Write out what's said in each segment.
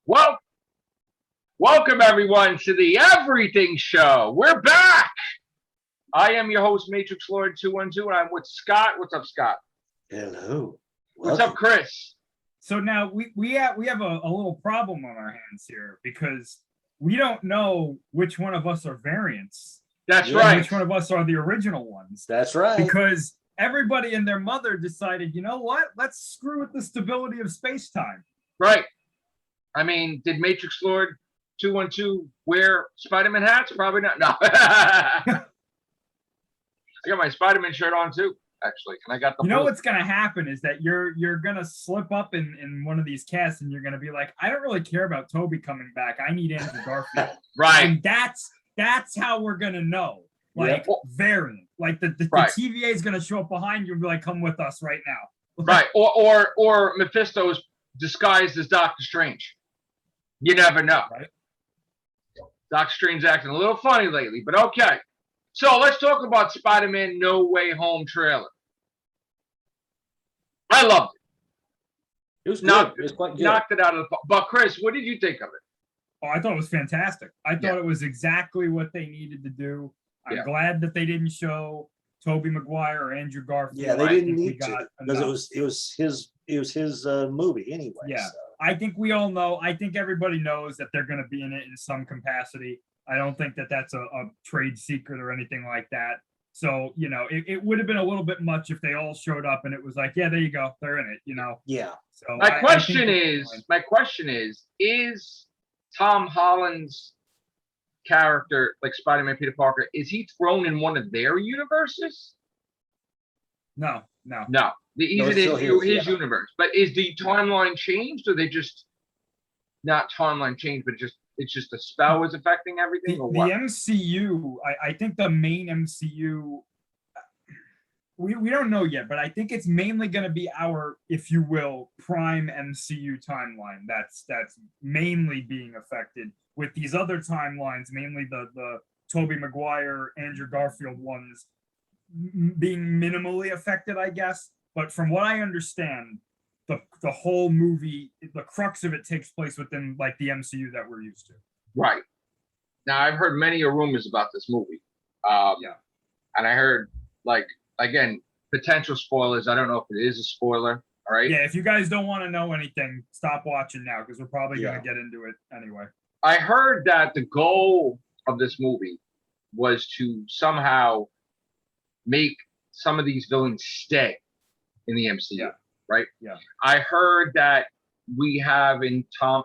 Well, welcome everyone to the Everything Show. We're back. I am your host, Matrix Lord 212, and I'm with Scott. What's up, Scott? Hello. What's up, Chris? So now we have a little problem on our hands here because we don't know which one of us are variants. That's right. Which one of us are the original ones. That's right. Because everybody and their mother decided, you know what? Let's screw with the stability of space-time. Right. I mean, did Matrix Lord 212 wear Spider-Man hats? Probably not. No. I got my Spider-Man shirt on too, actually. And I got the You know what's gonna happen is that you're gonna slip up in one of these casts and you're gonna be like, I don't really care about Toby coming back. I need Andrew Garfield. Right. And that's how we're gonna know. Like variant. Like the TVA is gonna show up behind you and be like, come with us right now. Right. Or Mephisto's disguised as Doctor Strange. You never know. Right. Doctor Strange's acting a little funny lately, but okay. So let's talk about Spider-Man No Way Home trailer. I loved it. It was good. It was quite good. Knocked it out of the park. But Chris, what did you think of it? Oh, I thought it was fantastic. I thought it was exactly what they needed to do. I'm glad that they didn't show Tobey Maguire or Andrew Garfield. Yeah, they didn't need to because it was his movie anyway. Yeah, so. I think we all know. I think everybody knows that they're going to be in it in some capacity. I don't think that that's a trade secret or anything like that. So, you know, it would have been a little bit much if they all showed up and it was like, yeah, there you go, they're in it, you know. Yeah. So my question is Tom Holland's character, like Spider-Man Peter Parker, is he thrown in one of their universes? No. He's in his universe. But is the timeline changed, or they just not timeline changed, but it's just the spell is affecting everything? The MCU, I think the main MCU, we don't know yet, but I think it's mainly going to be our, if you will, prime MCU timeline. That's mainly being affected. With these other timelines, mainly the Tobey Maguire, Andrew Garfield ones, being minimally affected, I guess. But from what I understand, the whole movie, the crux of it takes place within like the MCU that we're used to. Right. Now I've heard many rumors about this movie. And I heard, like, again, potential spoilers. I don't know if it is a spoiler. All right. Yeah, if you guys don't want to know anything, stop watching now because we're probably going to get into it anyway. I heard that the goal of this movie was to somehow make some of these villains stay in the MCU. Yeah. Right? Yeah. I heard that we have Tom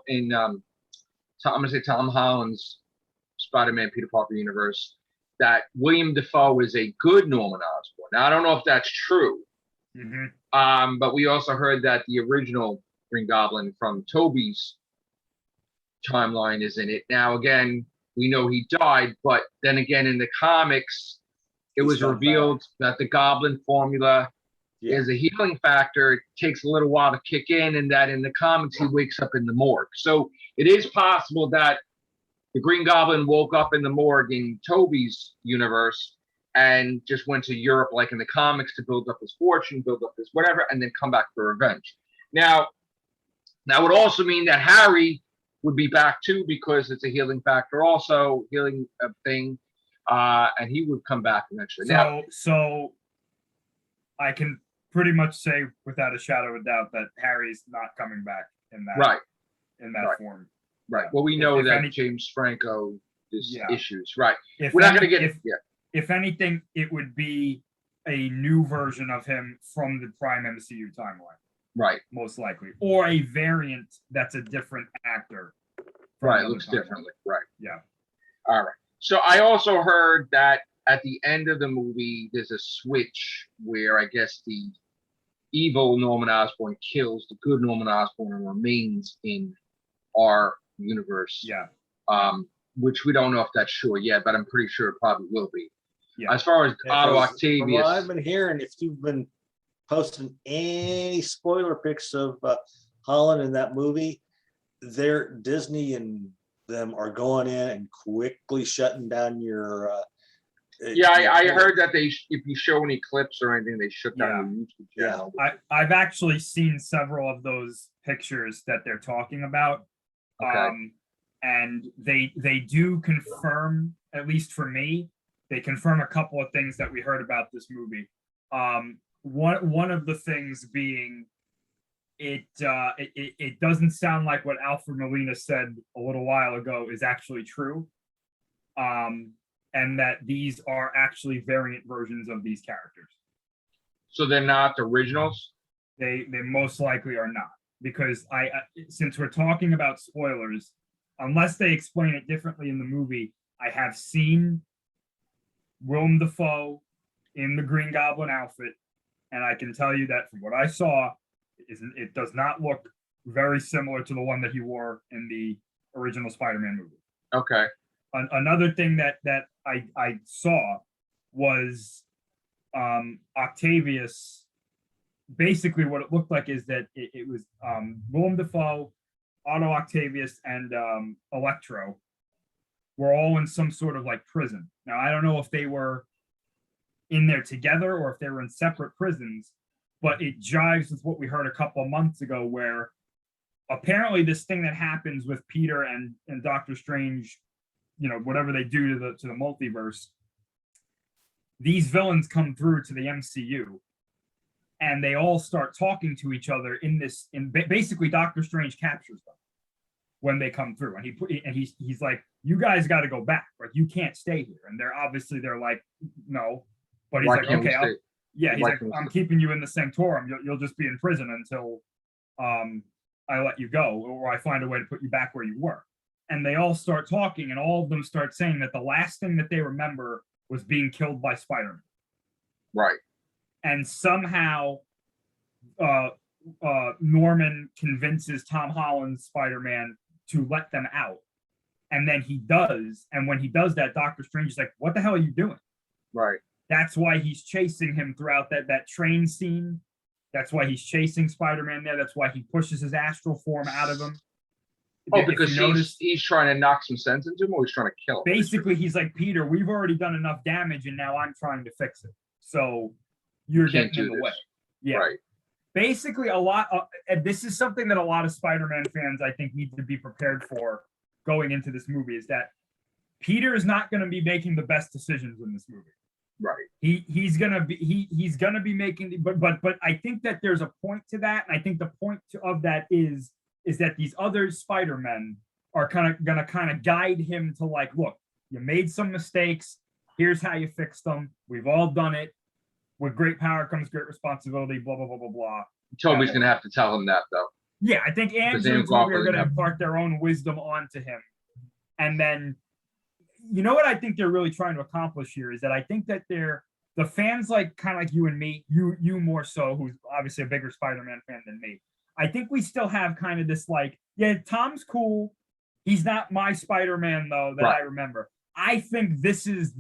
Holland's Spider-Man Peter Parker universe that William Dafoe is a good Norman Osborn. Now I don't know if that's true. Mm-hmm. But we also heard that the original Green Goblin from Tobey's timeline is in it. Now again, we know he died, but then again in the comics, it was revealed that the Goblin formula is a healing factor. It takes a little while to kick in, and that in the comics he wakes up in the morgue. So it is possible that the Green Goblin woke up in the morgue in Tobey's universe and just went to Europe like in the comics to build up his fortune, build up his whatever, and then come back for revenge. Now, that would also mean that Harry would be back too because it's a healing factor also, healing thing, and he would come back eventually. So I can pretty much say without a shadow of a doubt that Harry's not coming back in that form. Right. Well, we know that James Franco is issues. Right. We're not going to get it. If anything, it would be a new version of him from the prime MCU timeline. Right. Most likely. Or a variant that's a different actor. Right. Looks differently. Right. Yeah. All right. So I also heard that at the end of the movie, there's a switch where I guess the evil Norman Osborn kills the good Norman Osborn and remains in our universe. Yeah. Which we don't know if that's sure yet, but I'm pretty sure it probably will be. Yeah. As far as Otto Octavius, from what I've been hearing, if you've been posting any spoiler pics of Holland in that movie, Disney and them are going in and quickly shutting down your. I heard that if you show any clips or anything, they shut down your YouTube channel. I've actually seen several of those pictures that they're talking about, Okay. And they do confirm, at least for me, they confirm a couple of things that we heard about this movie. One of the things being it doesn't sound like what Alfred Molina said a little while ago is actually true. And that these are actually variant versions of these characters. So they're not the originals? They most likely are not, because since we're talking about spoilers, unless they explain it differently in the movie, I have seen Willem Dafoe in the Green Goblin outfit, and I can tell you that from what I saw, it does not look very similar to the one that he wore in the original Spider-Man movie. Okay. Another thing that I saw was Octavius. Basically, what it looked like is that it was Willem Dafoe, Otto Octavius, and Electro were all in some sort of like prison. Now, I don't know if they were in there together or if they were in separate prisons, but it jives with what we heard a couple of months ago, where apparently this thing that happens with Peter and Doctor Strange, you know, whatever they do to the multiverse, these villains come through to the MCU, and they all start talking to each other in basically Doctor Strange captures them when they come through, and he's like, you guys got to go back, like you can't stay here, and they're like, no, but he's like, okay, he's like, I'm keeping you in the sanctorum, you'll just be in prison until I let you go, or I find a way to put you back where you were. And they all start talking, and all of them start saying that the last thing that they remember was being killed by Spider-Man. Right. And somehow Norman convinces Tom Holland's Spider-Man to let them out. And then he does. And when he does that, Doctor Strange is like, what the hell are you doing? Right. That's why he's chasing him throughout that train scene. That's why he's chasing Spider-Man there. That's why he pushes his astral form out of him. Oh, because he's trying to knock some sense into him, or he's trying to kill him? Basically, he's like, Peter, we've already done enough damage, and now I'm trying to fix it. So you're getting in the way. Yeah. Right. Basically, this is something that a lot of Spider-Man fans, I think, need to be prepared for going into this movie, is that Peter is not going to be making the best decisions in this movie. Right. He's gonna be making, but I think that there's a point to that, and I think the point of that is that these other Spider-Men are gonna guide him to, like, look, you made some mistakes. Here's how you fix them. We've all done it. With great power comes great responsibility. Blah blah blah blah blah. Toby's gonna have to tell him that, though. Yeah, I think Andrew and Toby are gonna impart their own wisdom onto him, and then, you know what I think they're really trying to accomplish here is that I think that the fans, like kind of like you and me, you more so, who's obviously a bigger Spider-Man fan than me. I think we still have kind of this, like, yeah, Tom's cool. He's not my Spider-Man, though, that I remember. I think this is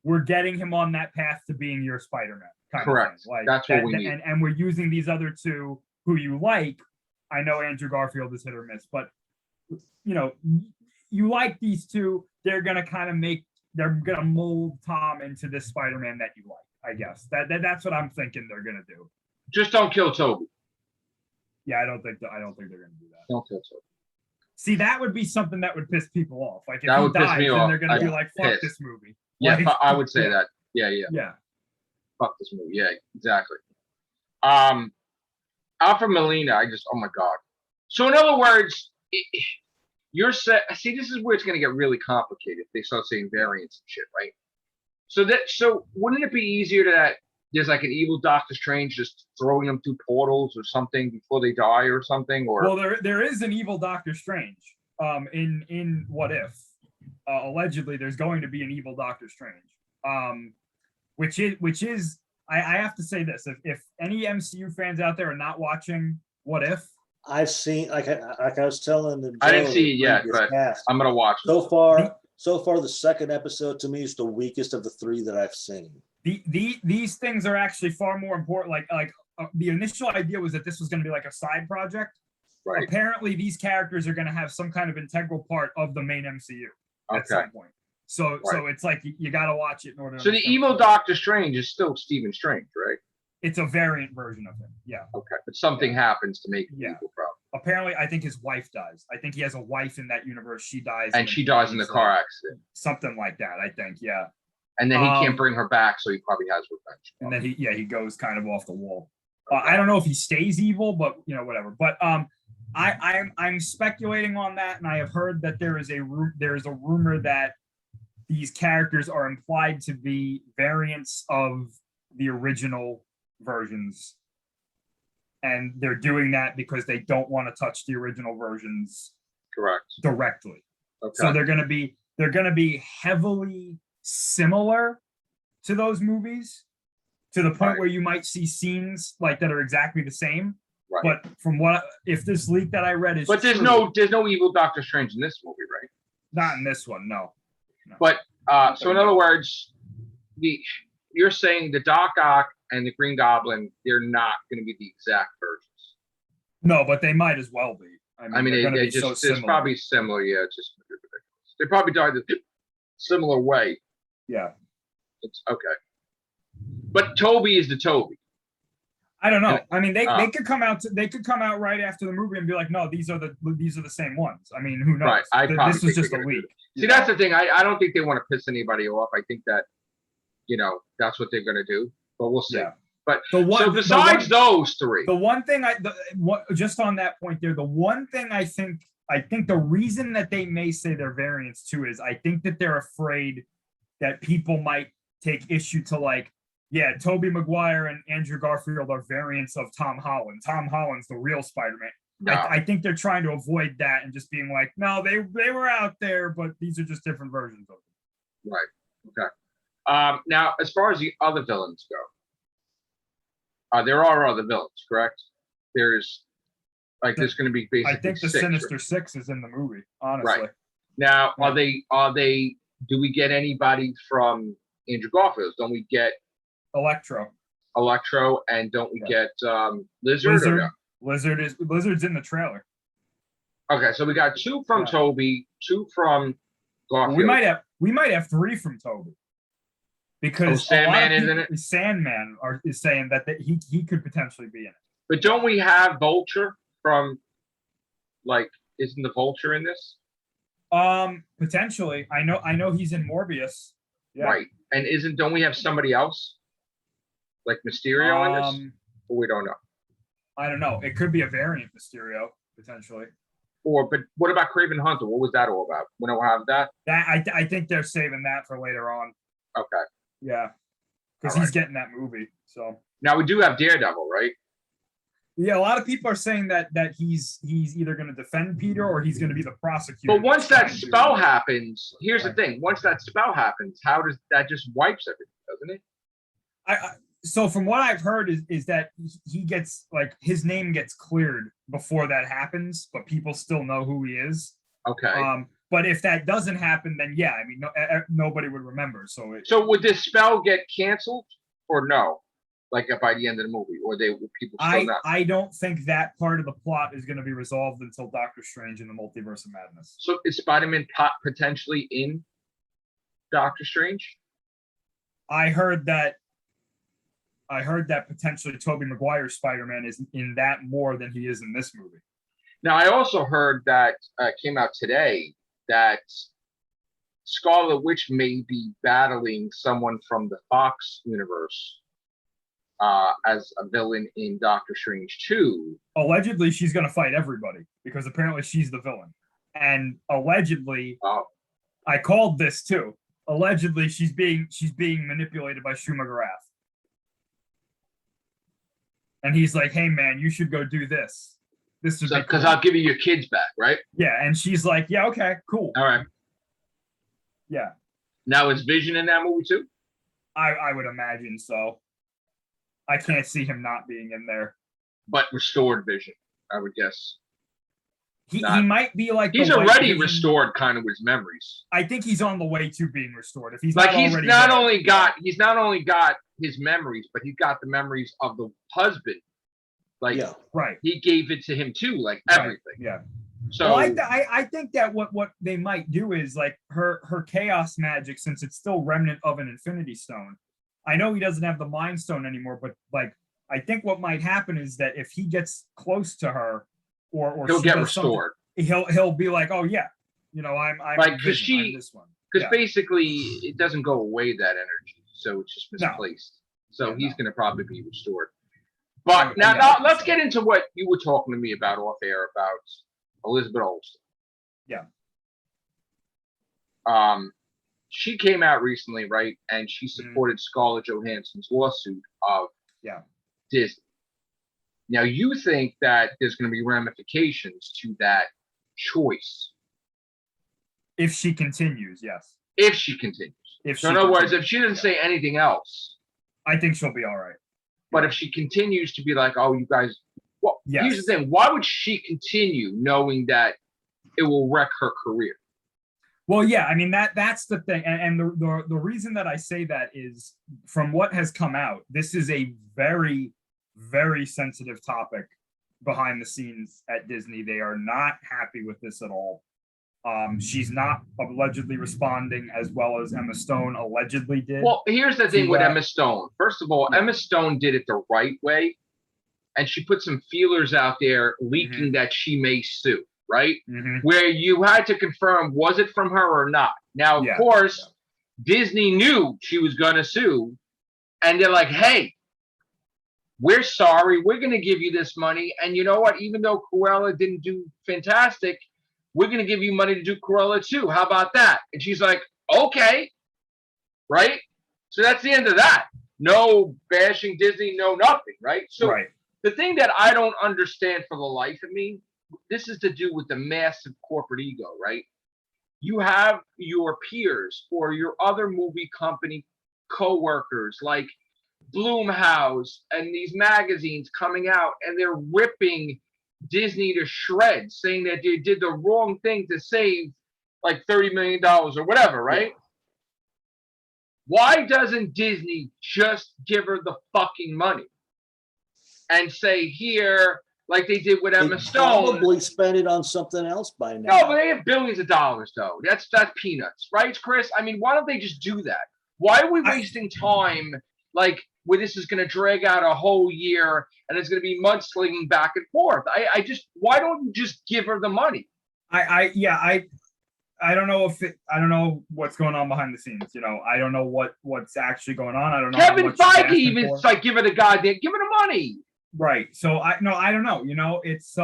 we're getting him on that path to being your Spider-Man. Correct. Like, that's what we need. And we're using these other two who you like. I know Andrew Garfield is hit or miss, but, you know, you like these two. They're going to mold Tom into this Spider-Man that you like, I guess. That's what I'm thinking they're going to do. Just don't kill Toby. Yeah, I don't think they're going to do that. Don't kill Toby. See, that would be something that would piss people off. Like, if that he would dies, piss me then off. They're going to be like, fuck this movie. Yeah, like, I would say that. Yeah. Fuck this movie. Yeah, exactly. Alfred Molina, oh my God. So in other words, you're set. See, this is where it's going to get really complicated if they start saying variants and shit, right? So wouldn't it be easier that there's like an evil Doctor Strange just throwing them through portals or something before they die or something? Or well, there is an evil Doctor Strange. In What If, allegedly there's going to be an evil Doctor Strange. Which is I have to say this: if any MCU fans out there are not watching What If, I've seen, like I was telling them. I didn't see it yet, but I'm gonna watch it. So far, the second episode to me is the weakest of the three that I've seen. These things are actually far more important. Like the initial idea was that this was going to be like a side project. Right. Apparently, these characters are going to have some kind of integral part of the main MCU at some point. So it's like you got to watch it in order. So the evil Doctor Strange is still Stephen Strange, right? It's a variant version of him. Yeah. Okay, but something happens to make him Yeah. evil, probably. Apparently, I think his wife dies. I think he has a wife in that universe. She dies. And she dies in the car accident. Something like that, I think. Yeah. And then he can't bring her back, so he probably has revenge. And then he goes kind of off the wall. I don't know if he stays evil, but whatever. But I'm speculating on that, and I have heard that there is a rumor that these characters are implied to be variants of the original versions, and they're doing that because they don't want to touch the original versions directly. Okay. So they're gonna be heavily similar to those movies, to the point where you might see scenes like that are exactly the same. Right. But from if this leak that I read is, but there's true, no evil Doctor Strange in this movie, right? not in this one, no. But so in other words, you're saying the Doc Ock and the Green Goblin, they're not going to be the exact versions. No, but they might as well be. I mean, they just it's probably similar. Yeah, it's just ridiculous. They probably died a similar way. Yeah. It's okay. But Toby is the Toby. I don't know. I mean, they could come out. They could come out right after the movie and be like, "No, these are the same ones." I mean, who knows? Right. This was just a leak. See, that's the thing. I don't think they want to piss anybody off. I think that that's what they're going to do. But we'll see. Yeah. But so besides those three, the one thing just on that point there, the one thing I think the reason that they may say they're variants too is I think that they're afraid that people might take issue to like, yeah, Tobey Maguire and Andrew Garfield are variants of Tom Holland. Tom Holland's the real Spider-Man. No. I think they're trying to avoid that and just being like, no, they were out there, but these are just different versions of them. Right. Okay. Now, as far as the other villains go, there are other villains, correct? There's going to be basically I think the Sinister Six is in the movie, honestly. Right. Now, are they? Do we get anybody from Andrew Garfield? Don't we get Electro, and don't we get Lizard? Lizard's in the trailer. Okay, so we got two from Toby, two from Garfield. We might have three from Toby. Because Sandman is in it. Sandman is saying that he could potentially be in it. But don't we have Vulture from? Isn't the Vulture in this? Potentially. I know he's in Morbius. Yeah. Right, and don't we have somebody else like Mysterio in this? Or we don't know. I don't know. It could be a variant Mysterio potentially. But what about Kraven Hunter? What was that all about? We don't have that. I think they're saving that for later on. Okay. Yeah, because he's getting that movie. So now we do have Daredevil, right? Yeah, a lot of people are saying that he's either going to defend Peter or he's going to be the prosecutor. But once that spell happens, here's the thing: once that spell happens, how does that just wipes everything, doesn't it? So from what I've heard is that he gets his name gets cleared before that happens, but people still know who he is. Okay. But if that doesn't happen, then yeah, I mean, nobody would remember. So would this spell get canceled or no? Like by the end of the movie, or would people still not? I don't think that part of the plot is going to be resolved until Doctor Strange in the Multiverse of Madness. So is Spider-Man potentially in Doctor Strange? I heard that potentially Tobey Maguire's Spider-Man is in that more than he is in this movie. Now, I also heard that came out today that Scarlet Witch may be battling someone from the Fox universe as a villain in Doctor Strange 2. Allegedly, she's going to fight everybody because apparently she's the villain. And allegedly, I called this too. Allegedly, she's being manipulated by Shuma Gorath. And he's like, "Hey, man, you should go do this. This is because cool. I'll give you your kids back, right?" Yeah, and she's like, "Yeah, okay, cool. All right." Yeah. Now is Vision in that movie too? I would imagine so. I can't see him not being in there. But restored Vision, I would guess. He might be like he's already restored kind of his memories. I think he's on the way to being restored. If he's he's not only got his memories, but he's got the memories of the husband. Right. He gave it to him too, everything. Yeah. So I think that what they might do is her chaos magic, since it's still remnant of an Infinity Stone. I know he doesn't have the Mind Stone anymore, but I think what might happen is that if he gets close to her, or He'll she get does something, restored. he'll be like, oh yeah, I'm Right, because Vision, I'm this one. because Yeah. basically it doesn't go away, that energy, so it's just No. misplaced. So Yeah, he's no. going to probably be restored. But Yeah, now I think let's so. get into what you were talking to me about off air about Elizabeth Olsen. Yeah. She came out recently, right, and she supported Scarlett Johansson's lawsuit of Disney. Now, you think that there's going to be ramifications to that choice If she continues, yes. if she continues. So in other words, if she doesn't say anything else, I think she'll be all right. but if she continues to be like, oh, you guys, well, here's the Yes. thing. Why would she continue knowing that it will wreck her career? Well, yeah, I mean that's the thing, and the reason that I say that is from what has come out. This is a very, very sensitive topic behind the scenes at Disney. They are not happy with this at all. She's not allegedly responding as well as Emma Stone allegedly did. Well, here's the thing with Emma Stone. First of all, Emma Stone did it the right way, and she put some feelers out there leaking that she may sue, right? Where you had to confirm, was it from her or not? Now, of course, Disney knew she was going to sue, and they're like, hey, we're sorry. We're going to give you this money. And you know what? Even though Cruella didn't do fantastic, we're going to give you money to do Cruella too. How about that? And she's like, okay, right? So that's the end of that. No bashing Disney, no nothing, right? So the thing that I don't understand for the life of me, this is to do with the massive corporate ego, right? You have your peers or your other movie company co-workers like Bloomhouse and these magazines coming out, and they're ripping Disney to shreds, saying that they did the wrong thing to save like $30 million or whatever, right? Why doesn't Disney just give her the fucking money and say, here, like they did with Emma Stone? Probably spend it on something else by now. No, but they have billions of dollars, though. That's peanuts, right, Chris? I mean, why don't they just do that? Why are we wasting time, like, where this is going to drag out a whole year and it's going to be mudslinging back and forth? Why don't you just give her the money? I don't know I don't know what's going on behind the scenes. I don't know what's actually going on. I don't know. Kevin Feige even like, give her the goddamn, give her the money. Right. So I don't know. It's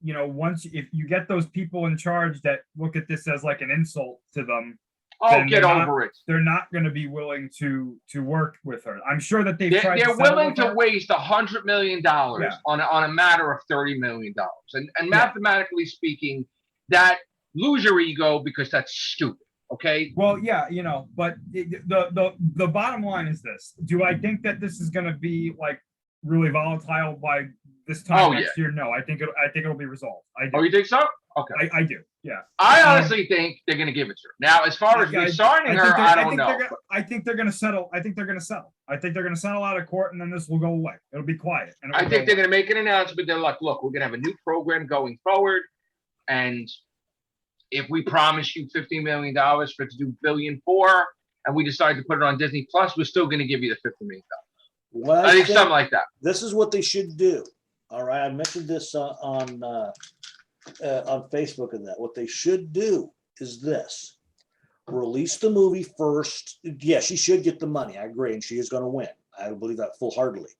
once if you get those people in charge that look at this as like an insult to them. Oh, get over it. They're not going to be willing to work with her. I'm sure that they're willing to waste $100 million on a matter of $30 million. And mathematically speaking, that lose your ego because that's stupid. Okay. Well, yeah, but the bottom line is this: do I think that this is going to be like really volatile by this time next year? No, I think it'll be resolved. I do. Oh, you think so? Okay. I do. Yeah. I honestly think they're going to give it to her. Now, as far as resigning her, I don't know. I think they're going to settle. I think they're going to settle out of court, and then this will go away. It'll be quiet. I think they're going to make an announcement. They're like, look, we're going to have a new program going forward, and if we promise you $50 million for it to do $1.4 billion, and we decide to put it on Disney Plus, we're still going to give you the $50 million. Well, I think something like that. This is what they should do. All right, I mentioned this on Facebook and that. What they should do is this: release the movie first. Yeah, she should get the money. I agree, and she is going to win. I believe that full-heartedly.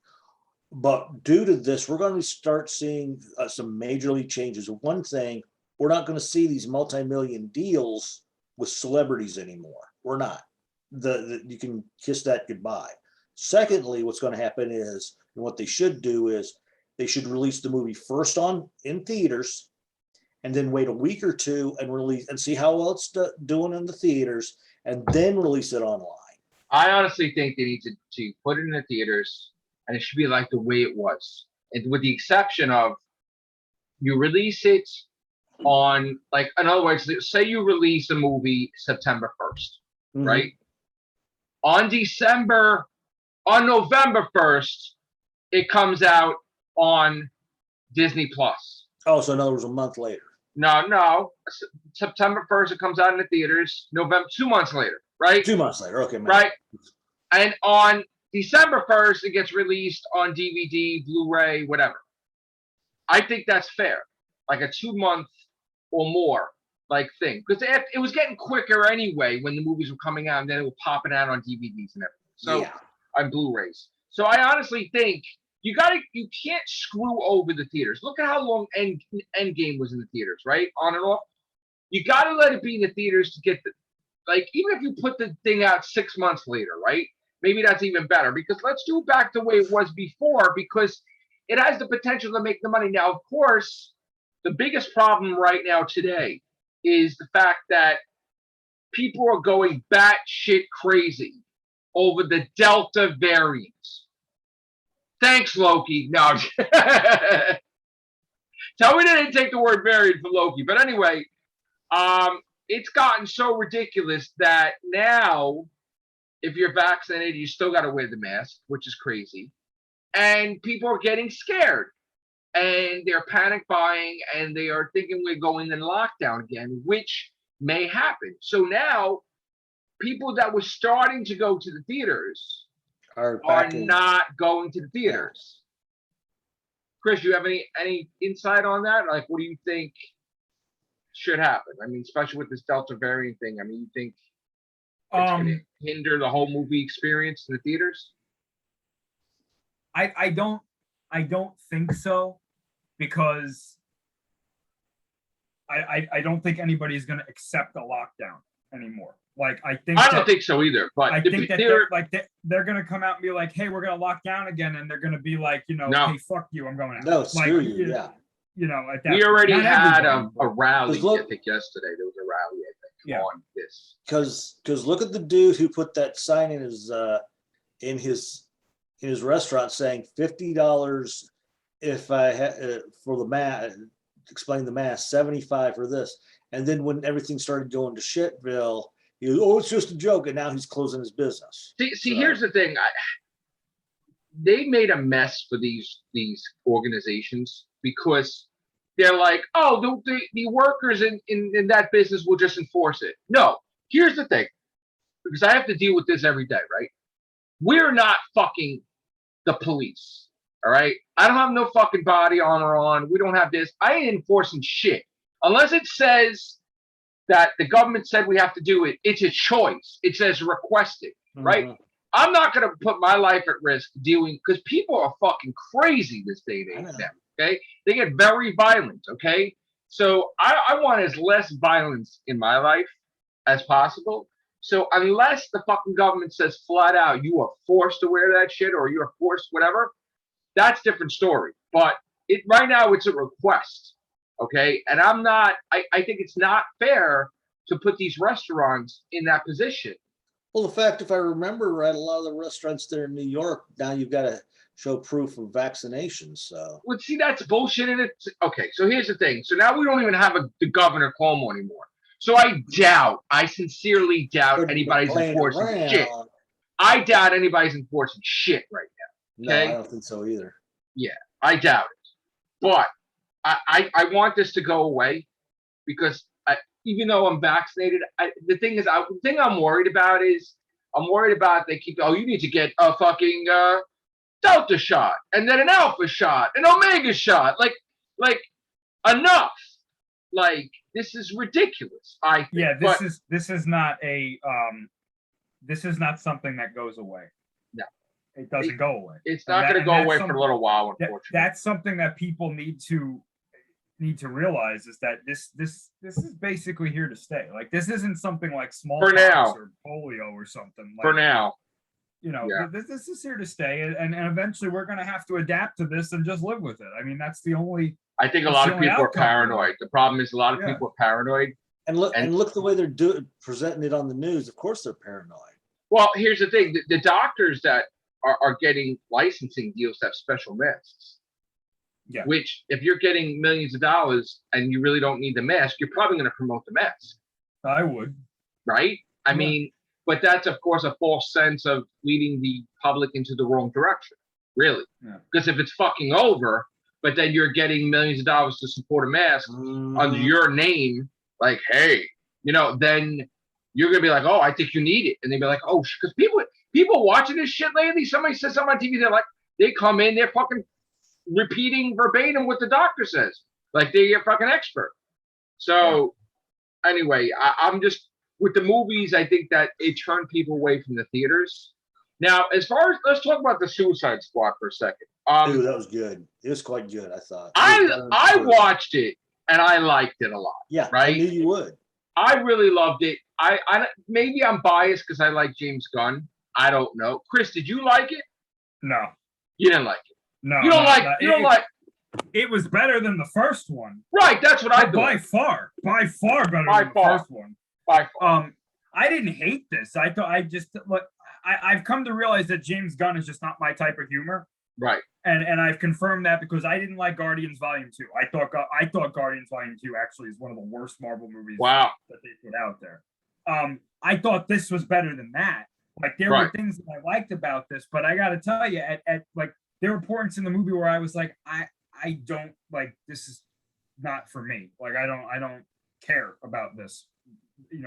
But due to this, we're going to start seeing some major league changes. One thing, we're not going to see these multi-million deals with celebrities anymore. We're not. You can kiss that goodbye. Secondly, what's going to happen is, and what they should do is, they should release the movie first in theaters, and then wait a week or two and release and see how well it's doing in the theaters, and then release it online. I honestly think they need to put it in the theaters, and it should be like the way it was, and with the exception of you release it on, like, in other words, say you release a movie September 1st, right? On November 1st, it comes out on Disney Plus. Oh, so in other words, a month later. No. September 1st, it comes out in the theaters. November, 2 months later, right? 2 months later, okay. Man. Right. And on December 1st, it gets released on DVD, Blu-ray, whatever. I think that's fair, like a 2-month or more like thing, because it was getting quicker anyway when the movies were coming out, and then it was popping out on DVDs and everything. So Yeah. on Blu-rays. So I honestly think you can't screw over the theaters. Look at how long Endgame was in the theaters, right? On and off. You got to let it be in the theaters to get like, even if you put the thing out 6 months later, right? Maybe that's even better, because let's do it back the way it was before, because it has the potential to make the money. Now, of course, the biggest problem right now today is the fact that people are going batshit crazy over the Delta variant. Thanks, Loki. No, tell me they didn't take the word variant from Loki. But anyway, it's gotten so ridiculous that now, if you're vaccinated, you still got to wear the mask, which is crazy. And people are getting scared. And they're panic buying, and they are thinking we're going in lockdown again, which may happen. So now, people that were starting to go to the theaters are not going to the theaters. Yeah. Chris, you have any insight on that? Like, what do you think should happen? I mean, especially with this Delta variant thing. I mean, you think it's going to hinder the whole movie experience in the theaters? I don't think so, because I don't think anybody's going to accept a lockdown anymore. Like, I don't think so either. But I think that they're going to come out and be like, "Hey, we're going to lock down again," and they're going to be like, "Hey, fuck you, I'm going out." No, screw you. Yeah. At that we already had a rally. Look, I think yesterday there was a rally. I think on this. Because look at the dude who put that sign in his restaurant saying $50 if I had for the mask. Explain the mask, 75 for this, and then when everything started going to shitville, he was, it's just a joke, and now he's closing his business. See, here's the thing: they made a mess for these organizations, because they're like, oh, the workers in that business will just enforce it. No, here's the thing, because I have to deal with this every day, right? We're not fucking the police. All right, I don't have no fucking body on. We don't have this. I ain't enforcing shit unless it says that the government said we have to do it. It's a choice. It says requested, right? Mm-hmm. I'm not gonna put my life at risk dealing, because people are fucking crazy this day and age now. Okay, they get very violent. Okay, so I want as less violence in my life as possible. So unless the fucking government says flat out you are forced to wear that shit, or you're forced whatever, that's a different story. But right now it's a request, okay? And I think it's not fair to put these restaurants in that position. Well, the fact, if I remember right, a lot of the restaurants there in New York, now you've got to show proof of vaccination, so. Well, see, that's bullshit in it. Okay, so here's the thing. So now we don't even have the Governor Cuomo anymore. So I sincerely doubt anybody's enforcing shit. I doubt anybody's enforcing shit right now. Okay? No, I don't think so either. Yeah, I doubt it. But I want this to go away, because even though I'm vaccinated, the thing I'm worried about is they keep, you need to get a fucking Delta shot, and then an Alpha shot, an Omega shot. Like enough. Like, this is ridiculous. I think. Yeah, this is not something that goes away. No. It doesn't go away. It's not going to go away for a little while, unfortunately. That's something that people need to realize, is that this is basically here to stay. Like, this isn't something like smallpox or polio or something. Like, for now. This is here to stay, and eventually we're going to have to adapt to this and just live with it. I mean, that's the only. I think a lot of people are paranoid. The problem is a lot of people are paranoid. And look the way they're presenting it on the news. Of course, they're paranoid. Well, here's the thing: the doctors that are getting licensing deals have special masks. Yeah. Which, if you're getting millions of dollars and you really don't need the mask, you're probably going to promote the mask. I would. Right? I mean, but that's, of course, a false sense of leading the public into the wrong direction. Really. Because if it's fucking over, but then you're getting millions of dollars to support a mask under your name, like, hey, then you're going to be like, oh, I think you need it. And they'd be like, oh, because people watching this shit lately. Somebody says something on TV. They're like, they come in, they're fucking repeating verbatim what the doctor says, like they're a fucking expert. So anyway, I'm just with the movies. I think that it turned people away from the theaters. Now, as far as let's talk about the Suicide Squad for a second. Ooh, that was good. It was quite good, I thought. I watched it and I liked it a lot. Yeah, right. I knew you would. I really loved it. I maybe I'm biased because I like James Gunn. I don't know. Chris, did you like it? No, You didn't like it. no, You don't no, like. no. You don't like. It was better than the first one. Right. That's what I thought. By far better By than far. the first one. By far. I didn't hate this. I thought I've come to realize that James Gunn is just not my type of humor. Right. And I've confirmed that because I didn't like Guardians Volume 2. I thought Guardians Volume 2 actually is one of the worst Marvel movies Wow. that they put out there. I thought this was better than that. Like there were things that I liked about this, but I gotta tell you, at like there were points in the movie where I was like, I don't like this is not for me. Like I don't care about this,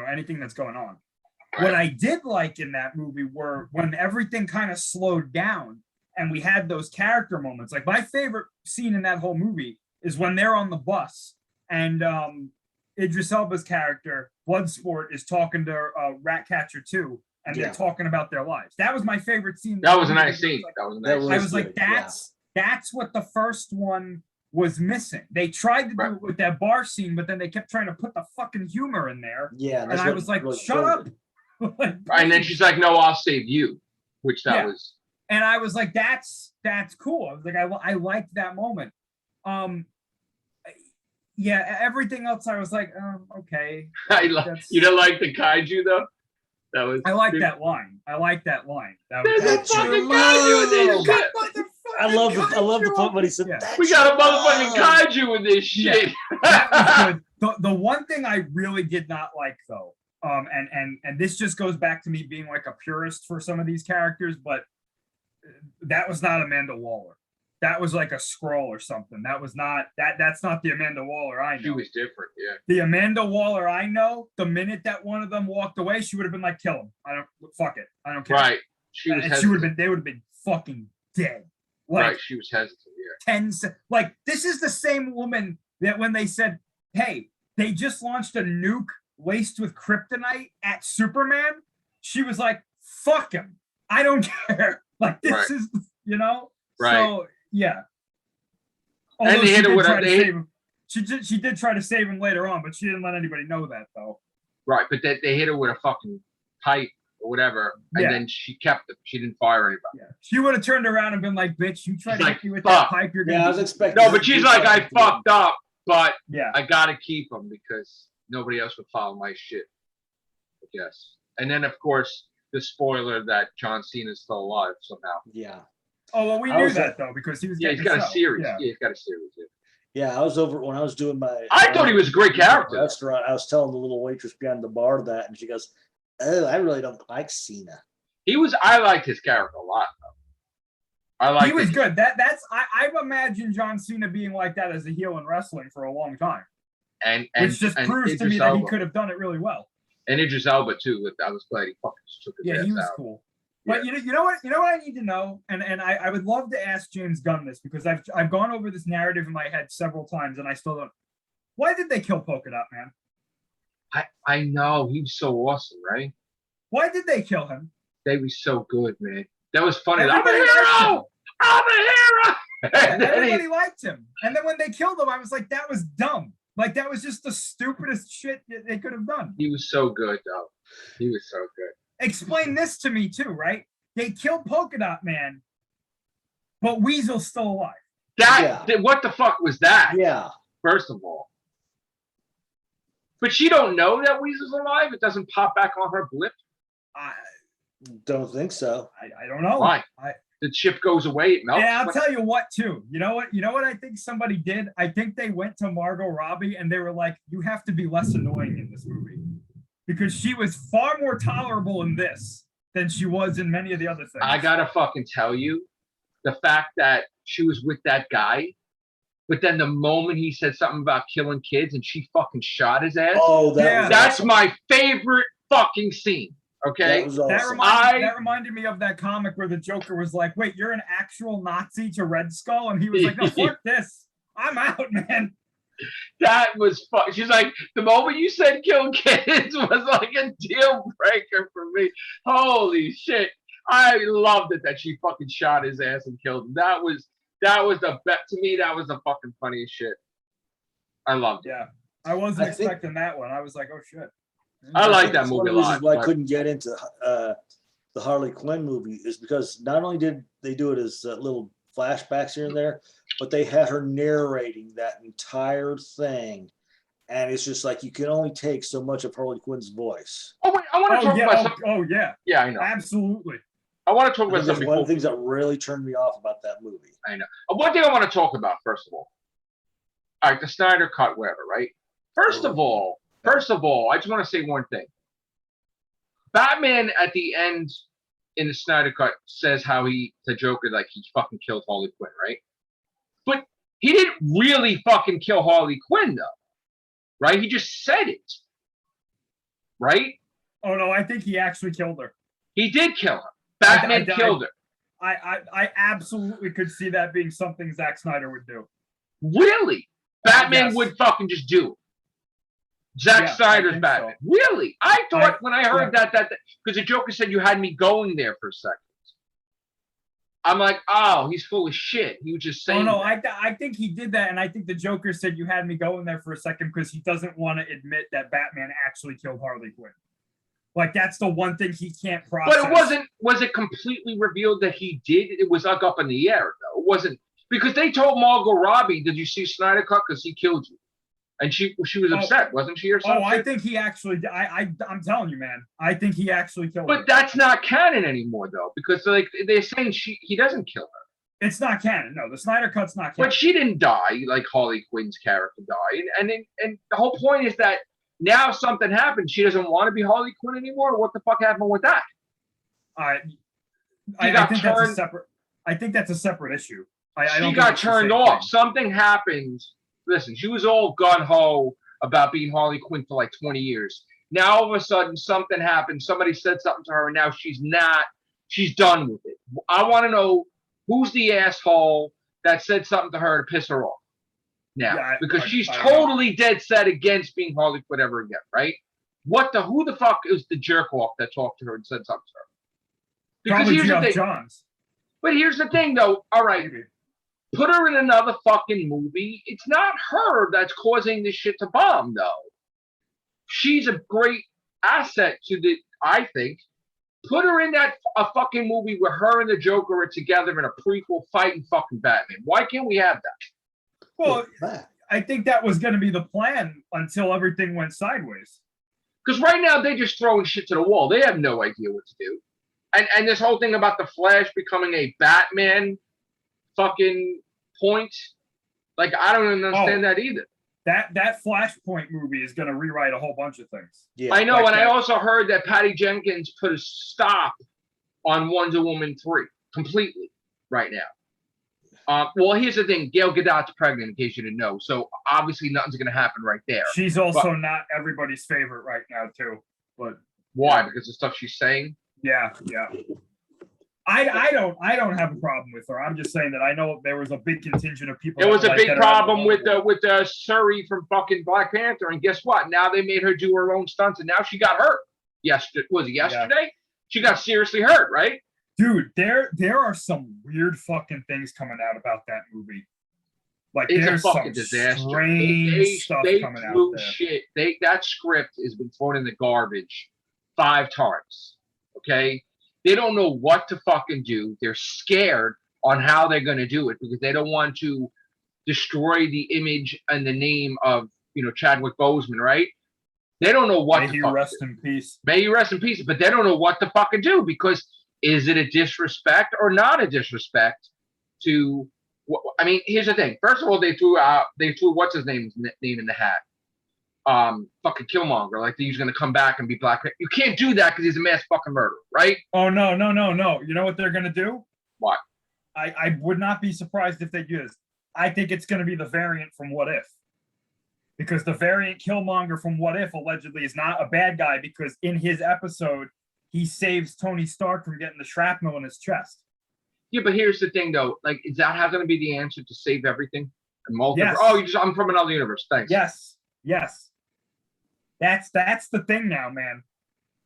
anything that's going on. Right. What I did like in that movie were when everything kind of slowed down and we had those character moments. Like my favorite scene in that whole movie is when they're on the bus and Idris Elba's character, Bloodsport, is talking to Ratcatcher 2, and they're talking about their lives. That was my favorite scene. That was a nice scene. That was a nice scene. I was like, that's what the first one was missing. They tried to do it with that bar scene, but then they kept trying to put the fucking humor in there. Yeah. And I was like, shut up. Right, and then she's like, no, I'll save you, which that was. And I was like, that's cool. I was like, I liked that moment. Yeah, everything else I was like, okay. You don't like the kaiju though? That was. I like that line. That was. There's a fucking kaiju in this shit. I love the point when he said, we got a motherfucking kaiju in this shit. That was good. The one thing I really did not like though, and this just goes back to me being like a purist for some of these characters, but that was not Amanda Waller. That was like a scroll or something. That was not that's not the Amanda Waller I know. She was different, yeah. The Amanda Waller I know, the minute that one of them walked away, she would have been like, kill him. Fuck it. I don't care. Right. They would have been fucking dead. Like, right, she was hesitant, yeah. Like, this is the same woman that when they said, hey, they just launched a nuke laced with kryptonite at Superman, she was like, fuck him. I don't care. Like, this is, Right. So, yeah. Although and they hit her with she did try to save him later on, but she didn't let anybody know that, though. Right, but they hit her with a fucking pipe or whatever, and then she kept it. She didn't fire anybody. Yeah. She would have turned around and been like, bitch, you tried to hit me with that pipe, you're gonna I was expecting. No, but she's like, I fucked up, but yeah, I gotta keep him because nobody else would follow my shit. I guess. And then of course the spoiler that John Cena's still alive somehow. Yeah. Oh well, we knew that though because he was. Yeah, he's got a series. Yeah, he's got a series. Yeah, I was over when I was doing my. I thought he was a great character. Restaurant. I was telling the little waitress behind the bar that, and she goes, "Oh, I really don't like Cena." I liked his character a lot. Though. He was good. I've imagined John Cena being like that as a heel in wrestling for a long time. And which just proves to me that he could have done it really well. And Idris Elba too. I was glad he fucking took his ass out. He was cool. But you know what I need to know, and I would love to ask James Gunn this because I've gone over this narrative in my head several times and I still don't. Why did they kill Polka Dot Man? I know, he was so awesome, right? Why did they kill him? They were so good, man. That was funny. I'm a hero. I'm a hero. Everybody liked him, and then when they killed him, I was like, that was dumb. Like that was just the stupidest shit that they could have done. He was so good, though. He was so good. Explain this to me too, right? They killed Polka Dot Man, but Weasel's still alive. What the fuck was that? Yeah. First of all. But she don't know that Weasel's alive? It doesn't pop back on her blip? I don't think so. I don't know. Why? The chip goes away, it melts. Yeah, I'll tell you what, too. You know what I think somebody did? I think they went to Margot Robbie and they were like, you have to be less annoying in this movie. Because she was far more tolerable in this than she was in many of the other things. I gotta fucking tell you, the fact that she was with that guy, but then the moment he said something about killing kids and she fucking shot his ass. Oh, that's my favorite fucking scene. Okay. That was That awesome. reminded me of that comic where the Joker was like, "Wait, you're an actual Nazi to Red Skull," and he was like, "No, fuck this, I'm out, man." That was fun. She's like, the moment you said kill kids was like a deal breaker for me. Holy shit. I loved it that she fucking shot his ass and killed him. That was the best. To me, that was the fucking funniest shit. I loved it. Yeah, I wasn't I think- expecting that one. I was like, "Oh shit." I like think that that's movie one a of the reasons lot. why I but- couldn't get into the Harley Quinn movie is because not only did they do it as little flashbacks here and there, but they had her narrating that entire thing, and it's just like you can only take so much of Harley Quinn's voice. Oh wait, I want to Oh talk yeah, about something. oh yeah, Yeah, I know. absolutely. I want to talk I about think that's something one of before. the things that really turned me off about that movie. I know. One thing I want to talk about first of all. All right, the Snyder Cut, whatever, right? First of all, I just want to say one thing. Batman at the end in the Snyder Cut says how the Joker, like he fucking killed Harley Quinn, right? But he didn't really fucking kill Harley Quinn though, right? He just said it, right? Oh no, I think he actually killed her. He did kill her. Batman killed her. I absolutely could see that being something Zack Snyder would do. Really? Batman Yes. would fucking just do it. Zack Yeah, I Snyder's think Batman. so. Really? I thought when I heard yeah. that because the Joker said you had me going there for a second. I'm like, oh, he's full of shit. He was just saying. Oh no, that. I think he did that, and I think the Joker said you had me going there for a second because he doesn't want to admit that Batman actually killed Harley Quinn. Like that's the one thing he can't process. But it wasn't. Was it completely revealed that he did? It was like up in the air though. It wasn't because they told Margot Robbie, "Did you see Snyder Cut? Because he killed you." And she was upset, wasn't she, or something? Oh, I think he actually. I'm telling you, man. I think he actually killed her. But that's not canon anymore, though, because like they're saying he doesn't kill her. It's not canon. No, the Snyder Cut's not canon. But she didn't die like Harley Quinn's character died, and the whole point is that now something happened. She doesn't want to be Harley Quinn anymore. What the fuck happened with that? I got think that's a turned- separate. I think that's a separate issue. I She don't think got it's the turned same off. thing. Something happened. Listen, she was all gun ho about being Harley Quinn for like 20 years. Now all of a sudden something happened. Somebody said something to her, and now she's not. She's done with it. I want to know who's the asshole that said something to her to piss her off now, Yeah, because I she's don't know. totally dead set against being Harley Quinn ever again, right? Who the fuck is the jerk off that talked to her and said something to her? Because Probably here's the Geoff thing. Johns. But here's the thing, though. All right, Maybe. put her in another fucking movie. It's not her that's causing this shit to bomb, though. She's a great asset to I think. Put her in a fucking movie where her and the Joker are together in a prequel fighting fucking Batman. Why can't we have that? Well, That. I think that was going to be the plan until everything went sideways. Because right now they're just throwing shit to the wall. They have no idea what to do. And this whole thing about the Flash becoming a Batman fucking point, like I don't understand that either. That Flashpoint movie is going to rewrite a whole bunch of things. Yeah. I know, like and I that. also heard that Patty Jenkins put a stop on Wonder Woman 3 completely right now. Well, here's the thing. Gail Gadot's pregnant, in case you didn't know. So obviously nothing's going to happen right there. She's also not everybody's favorite right now, too. But Why? Because the stuff she's saying? yeah. I don't have a problem with her. I'm just saying that I know there was a big contingent of people. There was that a like big that problem around the with Shuri from fucking Black Panther, and guess what? Now they made her do her own stunts, and now she got hurt. Yesterday was it yesterday? She got seriously hurt, right? Dude, there are some weird fucking things coming out about that movie. Like It's a there's fucking some disaster. strange stuff they coming out threw there. shit. That script has been thrown in the garbage 5 times. Okay, they don't know what to fucking do. They're scared on how they're going to do it because they don't want to destroy the image and the name of Chadwick Boseman, right? They don't know what May to he fucking rest do. in peace. May you rest in peace. But they don't know what to fucking do because is it a disrespect or not a disrespect to? I mean, here's the thing. First of all, they threw what's his name in the hat. Fucking Killmonger, like he's gonna come back and be Black. You can't do that because he's a mass fucking murderer, right? Oh no. You know what they're gonna do? What? I would not be surprised if they do this. I think it's gonna be the variant from What If. Because the variant Killmonger from What If allegedly is not a bad guy because in his episode, he saves Tony Stark from getting the shrapnel in his chest. Yeah, but here's the thing, though. Like, is that how going to be the answer to save everything? And multiverse? Yes. Oh, I'm from another universe. Thanks. Yes, yes. That's the thing now, man.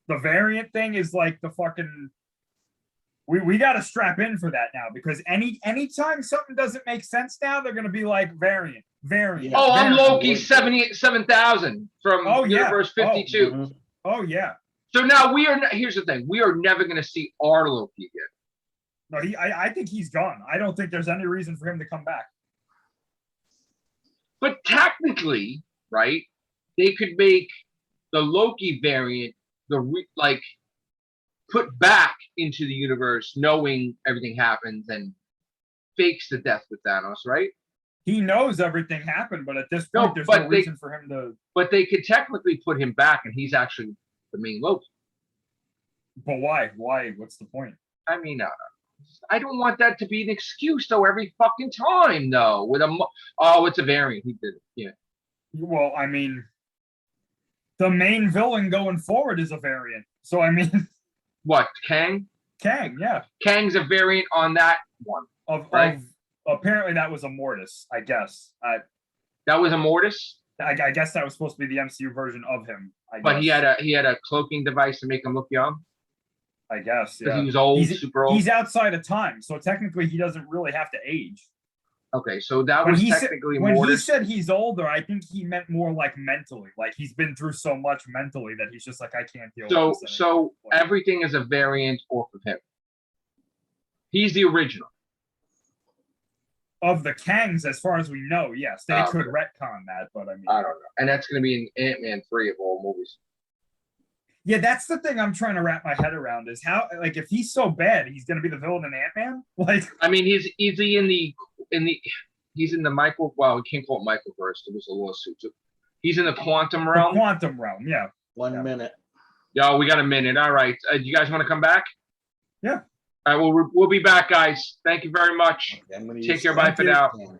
The variant thing is like the fucking. We got to strap in for that now because anytime something doesn't make sense now, they're gonna be like variant. Yeah. Oh, I'm variant. Loki 77,000 from Oh, yeah. Universe 52. Mhm. Oh yeah. So now here's the thing. We are never going to see our Loki again. No, I think he's gone. I don't think there's any reason for him to come back. But technically, right, they could make the Loki variant put back into the universe knowing everything happens and fakes the death with Thanos, right? He knows everything happened, but at this No, point, there's but no reason for him to. But they could technically put him back and he's actually the main Loki. But why? Why? What's the point? I mean, I don't want that to be an excuse though every fucking time though. It's a variant. He did it. Yeah. Well, I mean, the main villain going forward is a variant. So I mean, What, Kang? Kang, yeah. Kang's a variant on that one. Of apparently that was a Mortis, I guess. That was a Mortis, I guess that was supposed to be the MCU version of him. but he had a cloaking device to make him look young I guess, because yeah. he was old, He's- super old. He's outside of time, so technically he doesn't really have to age. Okay, so that When was he technically when he Mortis. said he's older, I think he meant more like mentally. Like he's been through so much mentally that he's just like, I can't deal So with this so anymore. Like, everything is a variant off of him. He's the original. of the Kangs, as far as we know, yes, they Oh, could okay. retcon that, but I mean, I don't know, and that's going to be in Ant-Man 3 of all movies. yeah, that's the thing I'm trying to wrap my head around is how, like, if he's so bad, he's gonna be the villain in Ant-Man. Like, I mean, he's in the Michael. Well, we can't call it Michaelverse. There was a lawsuit. So he's in the quantum the realm. quantum realm, yeah. 1 minute. Yo, we got a minute. All right. Do you guys want to come back? Yeah. All right. We'll be back, guys. Thank you very much. Okay, I'm gonna Take use care. Bye for now. Q.